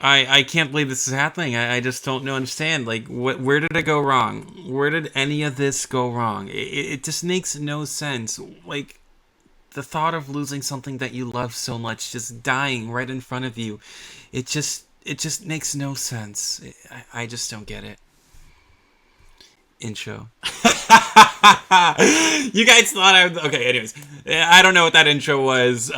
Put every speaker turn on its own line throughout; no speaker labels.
I can't believe this is happening. I just don't understand. Like, where did it go wrong? Where did any of this go wrong? It just makes no sense. Like, the thought of losing something that you love so much, just dying right in front of you, it just makes no sense. I just don't get it. Intro. You guys thought I was... Okay, anyways. I don't know what that intro was.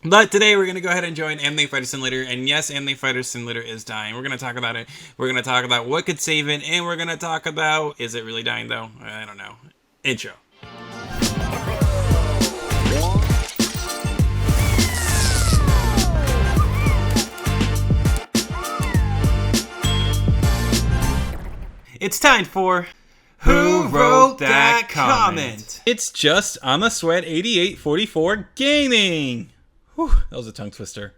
But today we're going to go ahead and join Anime Fighter Simulator. And yes, Anime Fighter Simulator is dying. We're going to talk about it. We're going to talk about what could save it. And we're going to talk about... Is it really dying, though? I don't know. Intro. It's time for... Who wrote that comment? It's just I'm a Sweat 8844 Gaming. Whew, that was a tongue twister.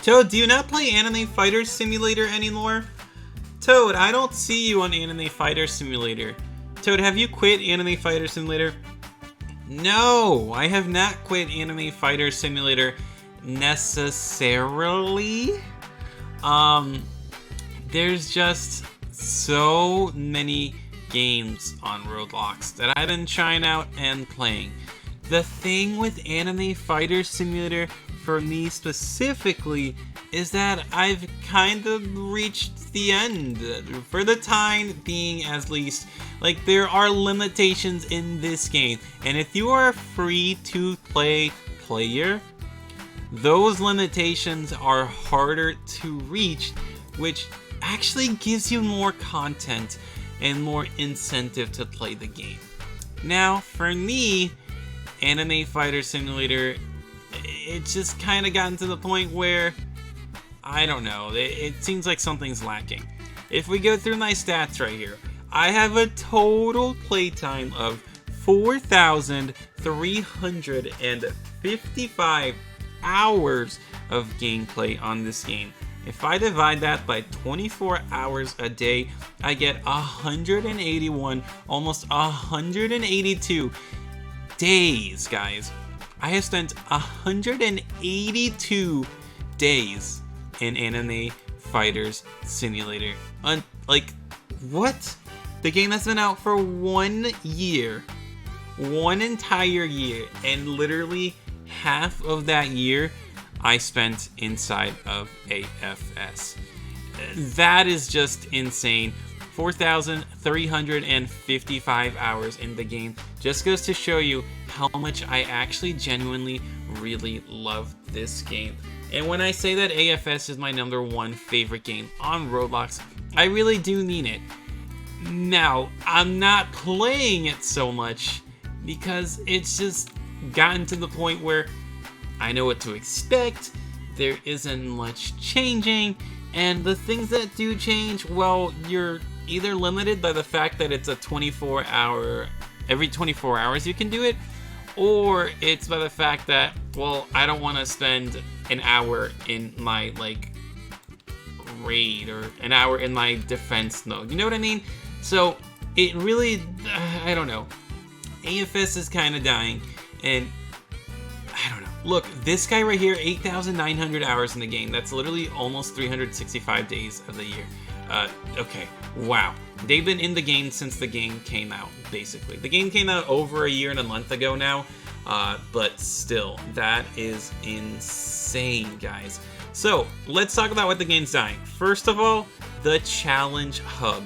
Toad, do you not play Anime Fighter Simulator anymore? Toad, I don't see you on Anime Fighter Simulator. Toad, have you quit Anime Fighter Simulator? No, I have not quit Anime Fighter Simulator necessarily. There's just so many games on Roblox that I've been trying out and playing. The thing with Anime Fighter Simulator for me specifically is that I've kind of reached the end, for the time being at least. Like, there are limitations in this game, and if you are a free-to-play player, those limitations are harder to reach, which actually gives you more content and more incentive to play the game. Now, for me, Anime Fighter Simulator, it's just kind of gotten to the point where, I don't know, it seems like something's lacking. If we go through my stats right here, I have a total playtime of 4,355 hours of gameplay on this game. If I divide that by 24 hours a day, I get 181, almost 182 days, guys. I have spent 182 days in Anime Fighters Simulator. Like, what? The game has been out for 1 year. 1 entire year. And literally half of that year I spent inside of AFS. That is just insane. 4,355 hours in the game just goes to show you how much I actually genuinely really love this game. And when I say that AFS is my #1 favorite game on Roblox, I really do mean it. Now, I'm not playing it so much because it's just gotten to the point where I know what to expect, there isn't much changing, and the things that do change, well, you're either limited by the fact that it's a 24-hour, every 24 hours you can do it, or it's by the fact that, well, I don't want to spend an hour in my, like, raid, or an hour in my defense mode, you know what I mean? So, it really, I don't know, AFS is kind of dying, and I don't know. Look, this guy right here, 8,900 hours in the game. That's literally almost 365 days of the year. Okay, wow. They've been in the game since the game came out, basically. The game came out over a year and a month ago now, but still, that is insane, guys. So, let's talk about what the game's dying. First of all, the Challenge Hub.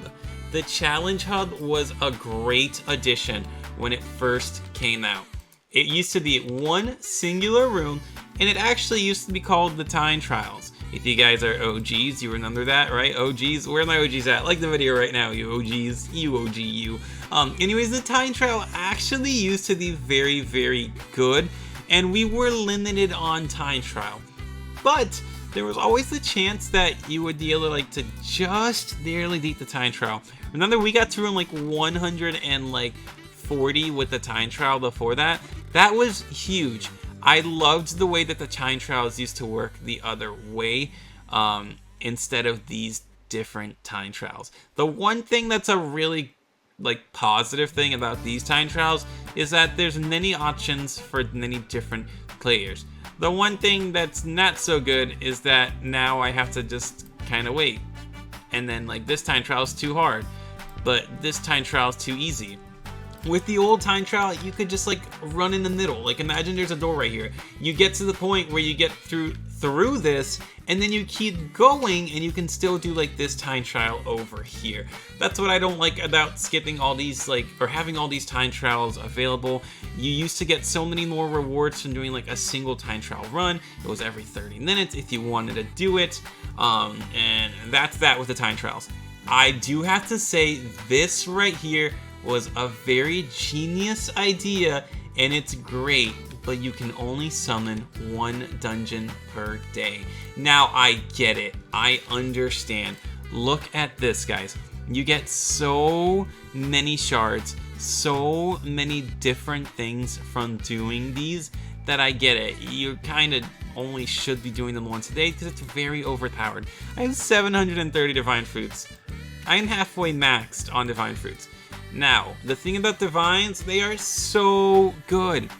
The Challenge Hub was a great addition when it first came out. It used to be one singular room, and it actually used to be called the Time Trials. If you guys are OGs, you remember that, right? OGs, where are my OGs at? Like the video right now, you OGs, you OG, you. Anyways, the Time Trial actually used to be very, very good, and we were limited on Time Trial. But there was always the chance that you would be able to just barely beat the Time Trial. Remember, we got to room like 140 with the Time Trial before that. That was huge. I loved the way that the Time Trials used to work the other way, instead of these different Time Trials. The one thing that's a really positive thing about these Time Trials is that there's many options for many different players. The one thing that's not so good is that now I have to just kind of wait. And then like this time trial is too hard, but this time trial is too easy. With the old time trial, you could just like run in the middle. Like imagine there's a door right here. You get to the point where you get through this, and then you keep going, and you can still do like this time trial over here. That's what I don't like about skipping all these or having all these time trials available. You used to get so many more rewards from doing like a single time trial run. It was every 30 minutes if you wanted to do it, and that's that with the time trials. I do have to say this right here was a very genius idea, and it's great, but you can only summon 1 dungeon per day. Now I get it, I understand. Look at this, guys. You get so many shards, so many different things from doing these that I get it. You kind of only should be doing them once a day because it's very overpowered. I have 730 divine fruits. I'm halfway maxed on divine fruits. Now, the thing about divines, they are so good.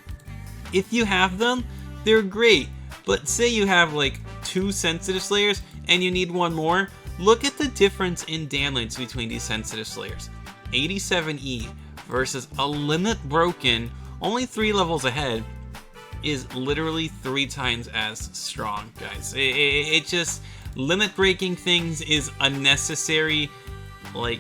If you have them, they're great. But say you have like 2 sensitive slayers and you need 1 more, look at the difference in damage between these sensitive slayers. 87E versus a limit broken, only 3 levels ahead, is literally 3 times as strong, guys. It just, limit breaking things is unnecessary, like,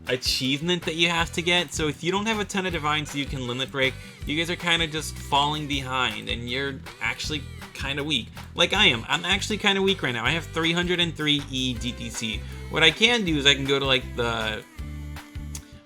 achievement that you have to get. So if you don't have a ton of divines you can limit break, you guys are kind of just falling behind, and you're actually kind of weak. Like I am. I'm actually kind of weak right now. I have 303E DTC. What I can do is I can go to like the...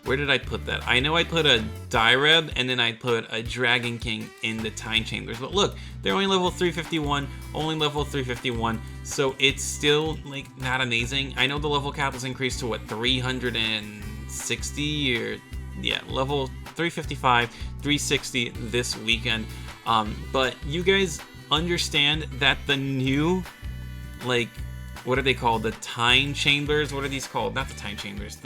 Where did I put that? I know I put a Direb, and then I put a Dragon King in the Time Chambers. But look, they're only level 351, only level 351, so it's still, like, not amazing. I know the level cap was increased to, what, 360, or, yeah, level 355, 360 this weekend. But you guys understand that the new, like, what are they called? The Time Chambers? What are these called? Not the Time Chambers,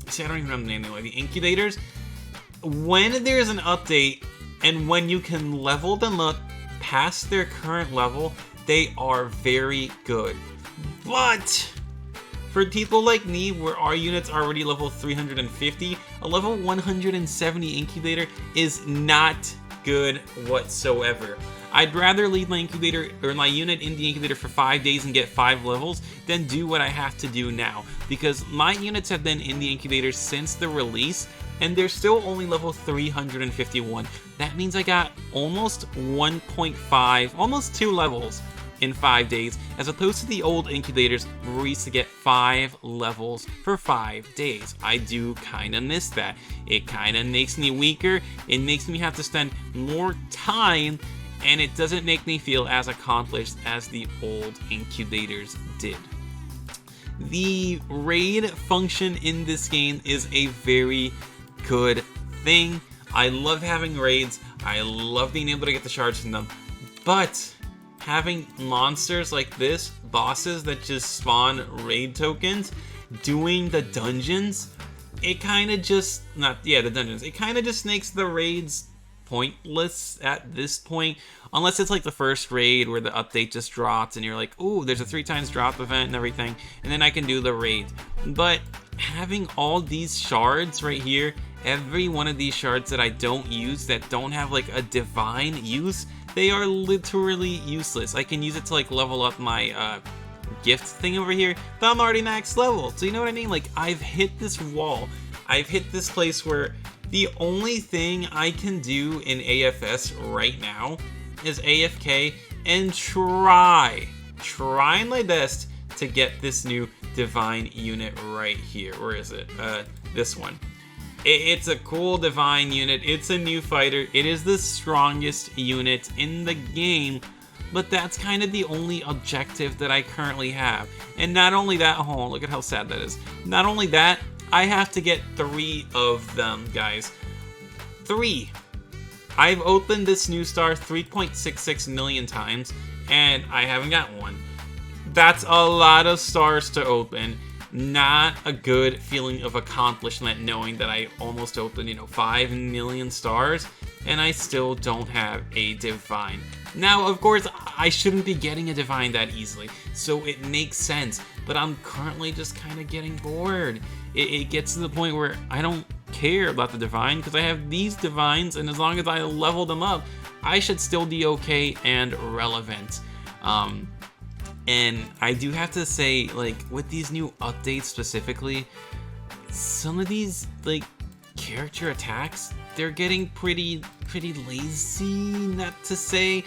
See, I don't even remember the name anymore. The Incubators. When there's an update and when you can level them up past their current level, they are very good. But for people like me, where our unit's already level 350, a level 170 Incubator is not good whatsoever. I'd rather leave my incubator or my unit in the incubator for 5 days and get 5 levels than do what I have to do now, because my units have been in the incubator since the release and they're still only level 351. That means I got almost 1.5, almost 2 levels in 5 days, as opposed to the old incubators where we used to get 5 levels for 5 days. I do kind of miss that. It kind of makes me weaker. It makes me have to spend more time, and it doesn't make me feel as accomplished as the old incubators did. The raid function in this game is a very good thing. I love having raids. I love being able to get the shards from them. But having monsters like this, bosses that just spawn raid tokens, doing the dungeons, it kind of just, it kind of just makes the raids pointless at this point, unless it's like the first raid where the update just dropped and you're like, ooh, there's a 3 times drop event and everything, and then I can do the raid. But having all these shards right here, every one of these shards that I don't use, that don't have like a divine use, they are literally useless. I can use it to like level up my gift thing over here, but I'm already max level. So you know what I mean? Like, I've hit this wall. I've hit this place where the only thing I can do in AFS right now is AFK and try my best to get this new divine unit right here. Where is it? This one. It's a cool divine unit. It's a new fighter. It is the strongest unit in the game, but that's kind of the only objective that I currently have. And not only that, oh, look at how sad that is. Not only that, I have to get 3 of them, guys. 3. I've opened this new star 3.66 million times, and I haven't gotten one. That's a lot of stars to open. Not a good feeling of accomplishment knowing that I almost opened, 5 million stars. and I still don't have a divine. Now, of course, I shouldn't be getting a divine that easily, so it makes sense, but I'm currently just kind of getting bored. It gets to the point where I don't care about the divine because I have these divines, and as long as I level them up, I should still be okay and relevant. And I do have to say, like, with these new updates specifically, some of these, like, character attacks, they're getting pretty lazy, not to say,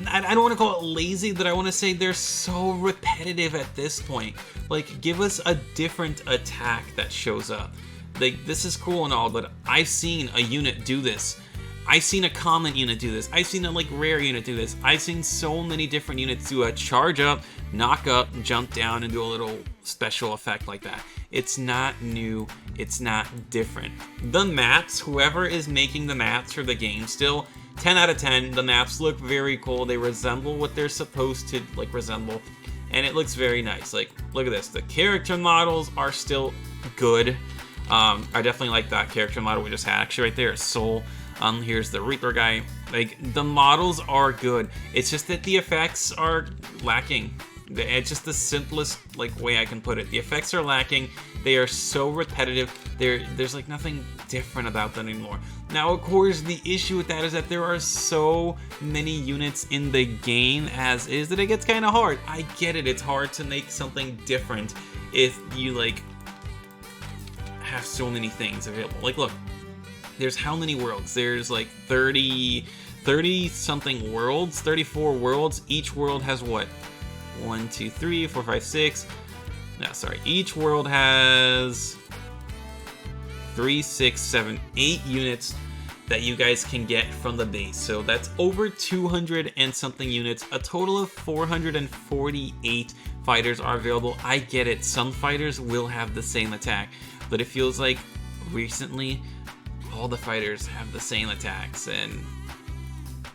I don't want to call it lazy, but I want to say they're so repetitive at this point. Like, give us a different attack that shows up. Like, this is cool and all, but I've seen a unit do this. I've seen a common unit do this. I've seen a, like, rare unit do this. I've seen so many different units do a charge up, knock up, jump down, and do a little special effect like that. It's not new. It's not different. The maps, whoever is making the maps for the game still, 10 out of 10. The maps look very cool. They resemble what they're supposed to, like, resemble. And it looks very nice. Like, look at this. The character models are still good. I definitely like that character model we just had. Actually, right there, Soul. Here's the Reaper guy. Like, the models are good. It's just that the effects are lacking. It's just the simplest, like, way I can put it. The effects are lacking. They are so repetitive. There's like nothing different about them anymore. Now, of course, the issue with that is that there are so many units in the game as is that it gets kind of hard. I get it. It's hard to make something different if you, like, have so many things available. Like, look. There's how many worlds? There's like 30 something worlds, 34 worlds. Each world has what? 1, 2, 3, 4, 5, 6. No, sorry. Each world has 3, 6, 7, 8 units that you guys can get from the base. So that's over 200 and something units. A total of 448 fighters are available. I get it. Some fighters will have the same attack, but it feels like recently all the fighters have the same attacks, and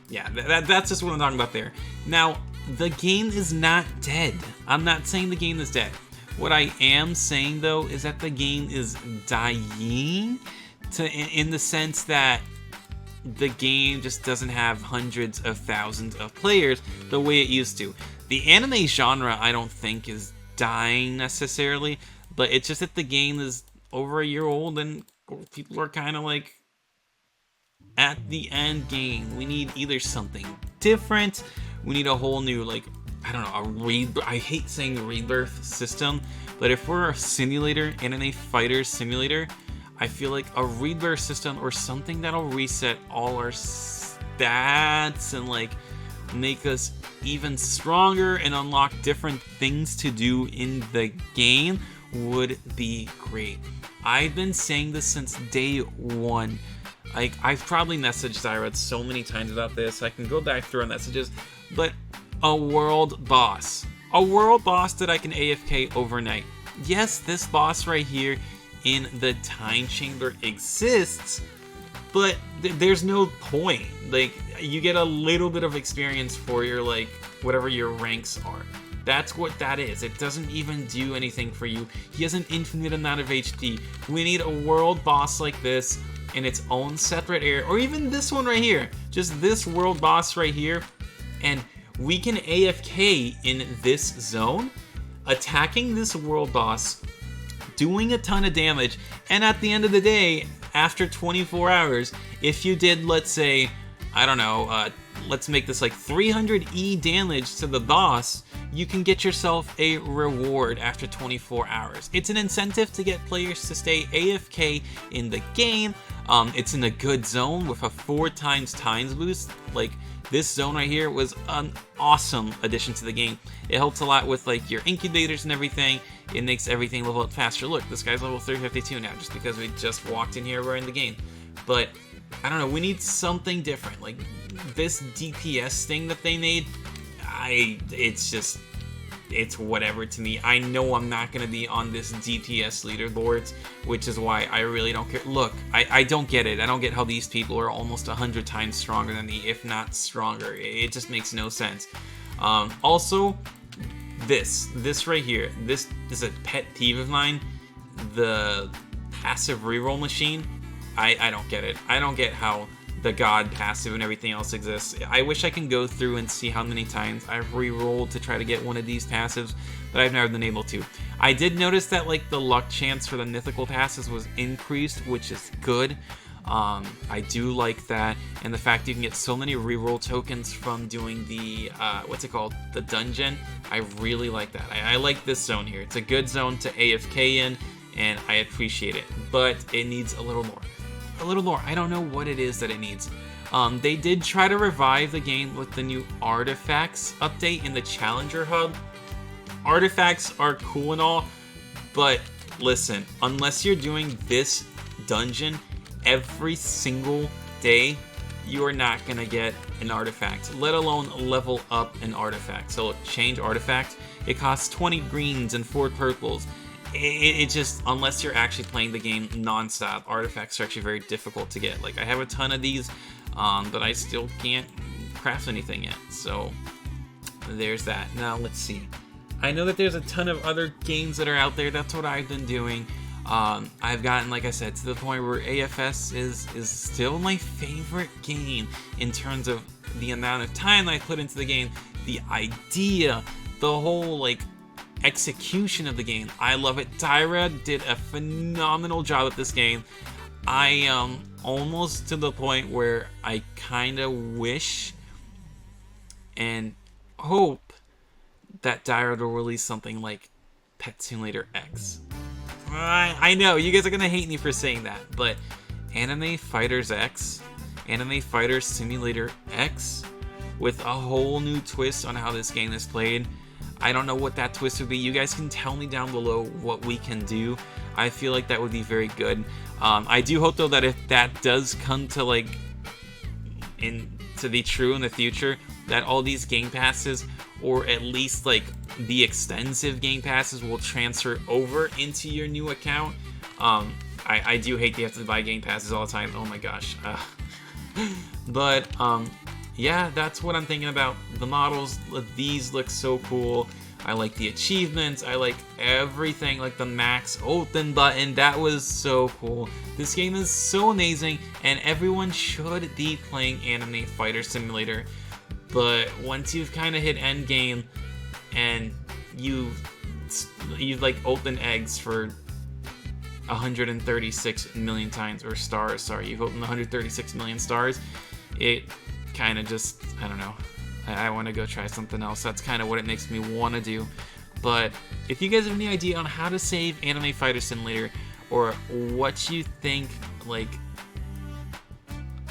yeah, that's just what I'm talking about there. Now, the game is not dead. I'm not saying the game is dead. What I am saying, though, is that the game is dying in the sense that the game just doesn't have hundreds of thousands of players the way it used to. The anime genre, I don't think, is dying necessarily, but it's just that the game is over a year old and people are kind of like at the end game. We need either something different. We need a whole new, like, I don't know, I hate saying the rebirth system, but if we're a simulator, anime fighter simulator, I feel like a rebirth system or something that'll reset all our stats and, like, make us even stronger and unlock different things to do in the game would be great. I've been saying this since day one. Like, I've probably messaged Zyrod so many times about this. I can go back through our messages, but a world boss. A world boss that I can AFK overnight. Yes, this boss right here in the time chamber exists, but there's no point. Like, you get a little bit of experience for your, like, whatever your ranks are. That's what that is. It doesn't even do anything for you. He has an infinite amount of HP. We need a world boss like this in its own separate area, or even this one right here. Just this world boss right here, and we can AFK in this zone, attacking this world boss, doing a ton of damage, and at the end of the day, after 24 hours, if you did, let's say, I don't know, let's make this like 300 E damage to the boss, you can get yourself a reward after 24 hours. It's an incentive to get players to stay AFK in the game. It's in a good zone with a 4 times boost. Like, this zone right here was an awesome addition to the game. It helps a lot with, like, your incubators and everything. It makes everything level up faster. Look, this guy's level 352 now, just because we just walked in here, we're in the game. But I don't know, we need something different. Like, this DPS thing that they made, it's whatever to me. I know I'm not going to be on this DPS leaderboards, which is why I really don't care. Look, I don't get it. I don't get how these people are almost 100 times stronger than me, if not stronger. It just makes no sense. Also, this right here, this is a pet peeve of mine. The passive reroll machine, I don't get it. I don't get how the God passive and everything else exists. I wish I can go through and see how many times I've re-rolled to try to get one of these passives, but I've never been able to. I did notice that like the luck chance for the mythical passes was increased, which is good. I do like that, and the fact you can get so many reroll tokens from doing the what's it called, the dungeon. I really like that. I like this zone here. It's a good zone to AFK in, and I appreciate it, but it needs a little more. A little more. I don't know what it is that it needs. They did try to revive the game with the new artifacts update in the Challenger Hub. Artifacts are cool and all, but listen, unless you're doing this dungeon every single day, you are not gonna get an artifact, let alone level up an artifact. So change artifact, it costs 20 greens and 4 purples. It just, unless you're actually playing the game non-stop, artifacts are actually very difficult to get. Like, I have a ton of these, but I still can't craft anything yet. So there's that. Now let's see. I know that there's a ton of other games that are out there. That's what I've been doing. I've gotten, like I said, to the point where AFS is still my favorite game in terms of the amount of time I put into the game, the idea, the whole, like, execution of the game. I love it. Tyra did a phenomenal job at this game. I am almost to the point where I kind of wish and hope that Tyra will release something like Pet Simulator X. I know, you guys are gonna hate me for saying that, but Anime Fighters X, Anime Fighters Simulator X, with a whole new twist on how this game is played. I don't know what that twist would be. You guys can tell me down below what we can do. I feel like that would be very good. I do hope though that if that does come to like to be true in the future, that all these game passes, or at least like the extensive game passes, will transfer over into your new account. I do hate that you have to buy game passes all the time. Oh my gosh. But yeah, that's what I'm thinking about. The models, these look so cool. I like the achievements. I like everything, like the max open button. That was so cool. This game is so amazing, and everyone should be playing Anime Fighter Simulator. But once you've kind of hit end game and you like open eggs for 136 million times, or stars, sorry, you've opened 136 million stars, it kind of just, I don't know, I want to go try something else. That's kind of what it makes me want to do. But if you guys have any idea on how to save Anime Fighter Simulator, or what you think, like,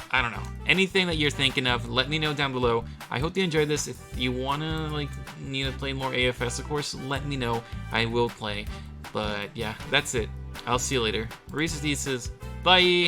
I don't know, anything that you're thinking of, let me know down below. I hope you enjoyed this. If you want to, like, need to play more AFS, of course, let me know. I will play. But yeah, that's it. I'll see you later. Reese's Pieces. Bye!